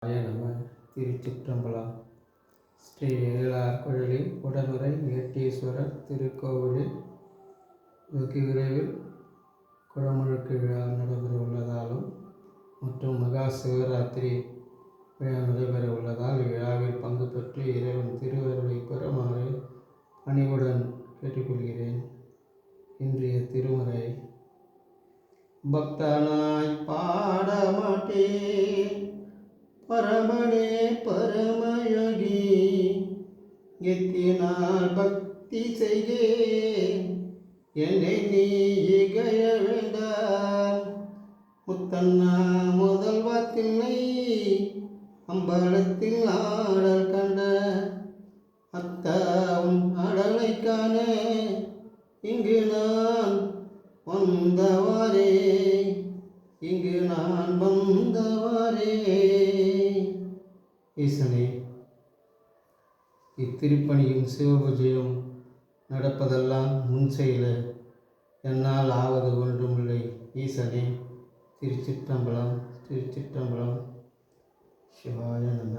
நம. திருச்சிற்றம்பலம். ஸ்ரீ ஏழார்குழலி உடனுறை ஏட்டீஸ்வரர் திருக்கோவிலில் வெகு விரைவில் குடமுழுக்கு விழா நடைபெற உள்ளதாலும் மற்றும் மகா சிவராத்திரி விழா நடைபெற உள்ளதால் இவ்விழாவில் பங்கு பெற்று இறைவன் திருவருளை பெறுமாறு பணிவுடன் கேட்டுக்கொள்கிறேன். இன்றைய திருமுறை. பக்தனாய் பாடமாட்டேன் பரமனே பரமயோகி, எத்தினால் பக்தி செய்கேன் என்னை நீ இகழ வேண்டாம். முத்தன்னா முதல்வா தில்லை அம்பலத்தில் ஆடல் கண்ட அத்தாவும் அடலை காண இங்கு நான் வந்தவாரே ஈசனே, இத்திருப்பணியும் சிவபூஜையும் நடப்பதெல்லாம் முன் செயல என்னால் ஆவது ஒன்றுமில்லை. ஈசனே, திருச்சிற்றம்பலம். திருச்சிற்றம்பலம். சிவாய நம.